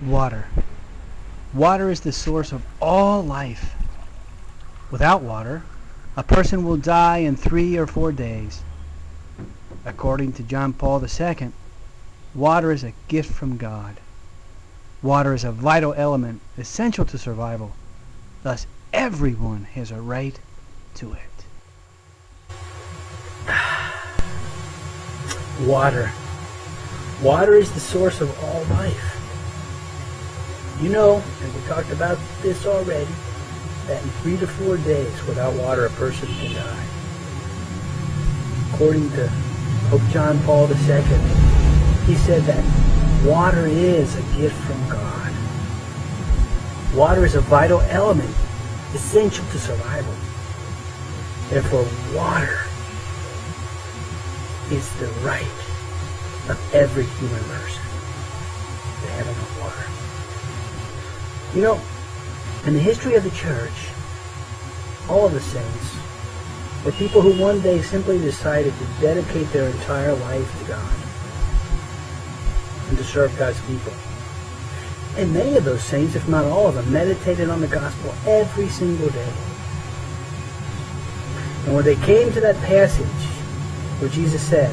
Water. Water is the source of all life. Without water, a person will die in 3 or 4 days. According to John Paul II, water is a gift from God. Water is a vital element essential to survival. Thus, everyone has a right to it. Water. Water is the source of all life. You know, and we talked about this already, that in 3 to 4 days without water a person can die. According to Pope John Paul II, he said that water is a gift from God. Water is a vital element essential to survival. Therefore, water is the right of every human person to have enough water. You know, in the history of the church, all of the saints were people who one day simply decided to dedicate their entire life to God and to serve God's people. And many of those saints, if not all of them, meditated on the gospel every single day. And when they came to that passage where Jesus said,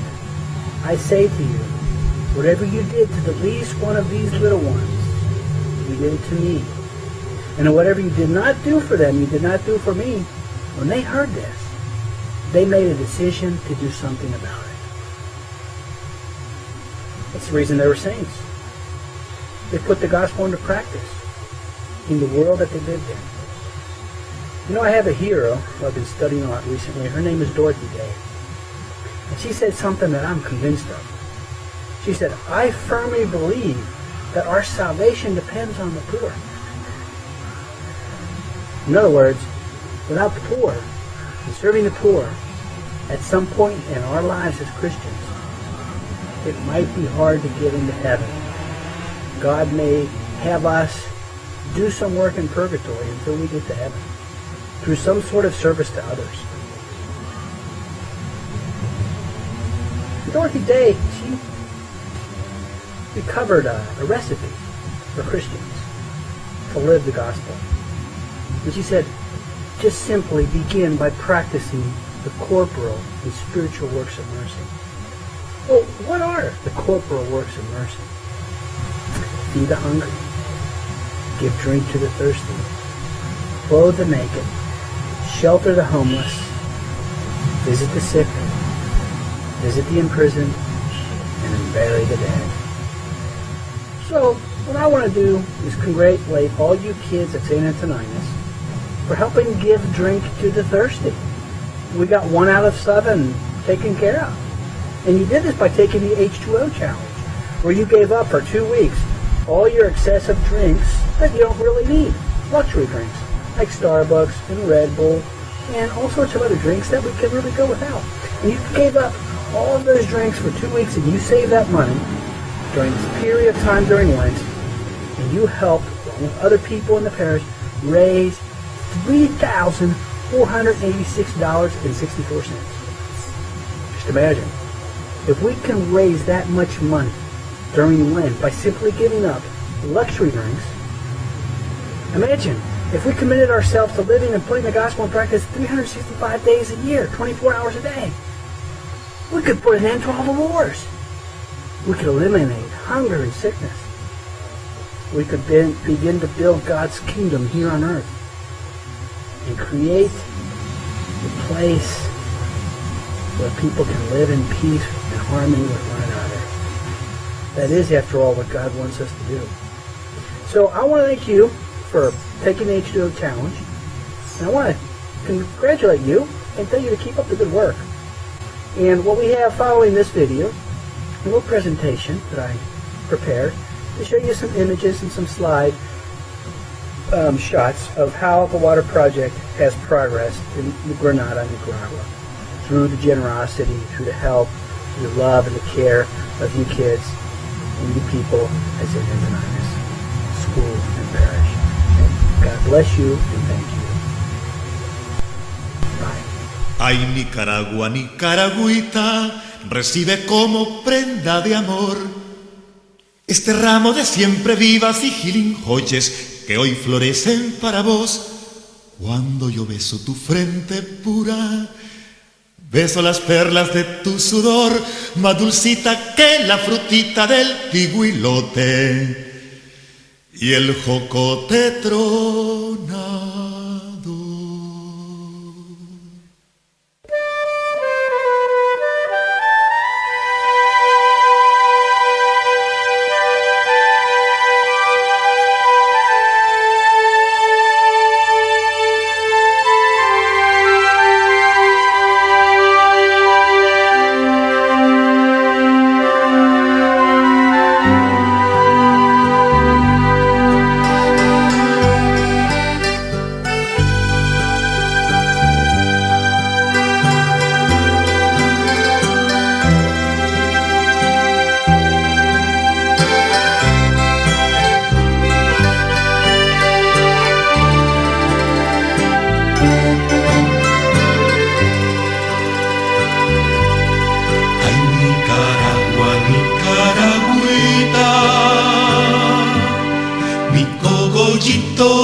I say to you, whatever you did to the least one of these little ones, you did it to me. And whatever you did not do for them, you did not do for me. When they heard this, they made a decision to do something about it. That's the reason they were saints. They put the gospel into practice in the world that they lived in. You know, I have a hero who I've been studying a lot recently. Her name is Dorothy Day. And she said something that I'm convinced of. She said, I firmly believe that our salvation depends on the poor. In other words, without the poor, and serving the poor, at some point in our lives as Christians, it might be hard to get into heaven. God may have us do some work in purgatory until we get to heaven, through some sort of service to others. Dorothy Day, she recovered a recipe for Christians to live the gospel. And she said, just simply begin by practicing the corporal and spiritual works of mercy. Well, what are the corporal works of mercy? Feed the hungry, give drink to the thirsty, clothe the naked, shelter the homeless, visit the sick, visit the imprisoned, and then bury the dead. So, what I want to do is congratulate all you kids at St. Antoninus for helping give drink to the thirsty. We got 1 out of 7 taken care of. And you did this by taking the H20 challenge, where you gave up for 2 weeks all your excessive drinks that you don't really need. Luxury drinks, like Starbucks and Red Bull, and all sorts of other drinks that we can really go without. And you gave up all of those drinks for 2 weeks, and you saved that money during this period of time during Lent, and you helped, along with other people in the parish, raise $3,486.64. Just imagine, if we can raise that much money during Lent by simply giving up luxury drinks, imagine if we committed ourselves to living and putting the gospel in practice 365 days a year, 24 hours a day. We could put an end to all the wars. We could eliminate hunger and sickness. We could begin to build God's kingdom here on earth and create a place where people can live in peace and harmony with one another. That is, after all, what God wants us to do. So I want to thank you for taking the H2O challenge. And I want to congratulate you and tell you to keep up the good work. And what we have following this video, a little presentation that I prepared to show you some images and some slide shots of how the Water Project has progressed in Granada, Nicaragua, through the generosity, through the help, through the love and the care of you kids and you people at St. Antoninus School and Parish. And God bless you and thank you. Bye. Ay, Nicaragua, Nicaragüita, recibe como prenda de amor Este ramo de siempre vivas y gilinjoyes que hoy florecen para vos. Cuando yo beso tu frente pura, beso las perlas de tu sudor, más dulcita que la frutita del pigüilote y el jocote tronador.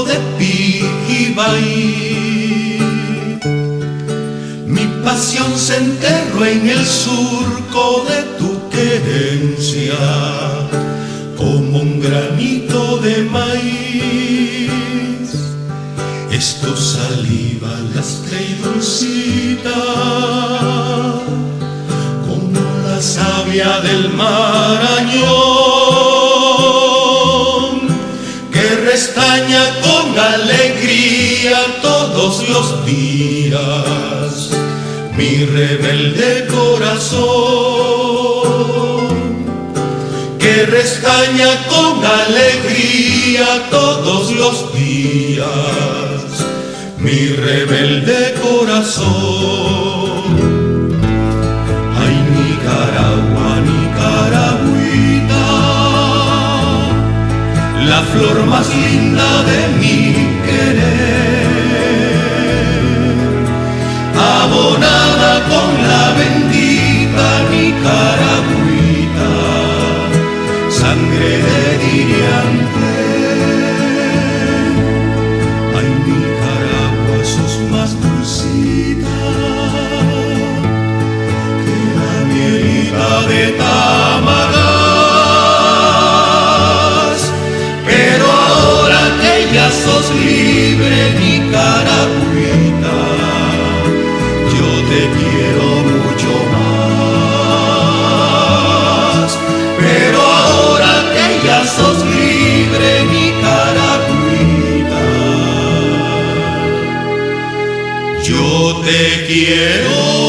De Pijibay, mi pasión se enterró en el surco de tu querencia, como un granito de maíz. Es tu saliva lastre y dulcita, como la savia del Marañón, restaña con alegría todos los días mi rebelde corazón, que restaña con alegría todos los días mi rebelde corazón. Ay, Nicaragua, Nicaragüita, la flor más linda de mi querer, abonada con la bendita Nicaragüita, sangre de diriante. Ay, Nicaragua, sos más dulcita que la mielita de Tamaga. Sos libre, Nicaragüita, yo te quiero mucho más. Pero ahora que ya sos libre, Nicaragüita, yo te quiero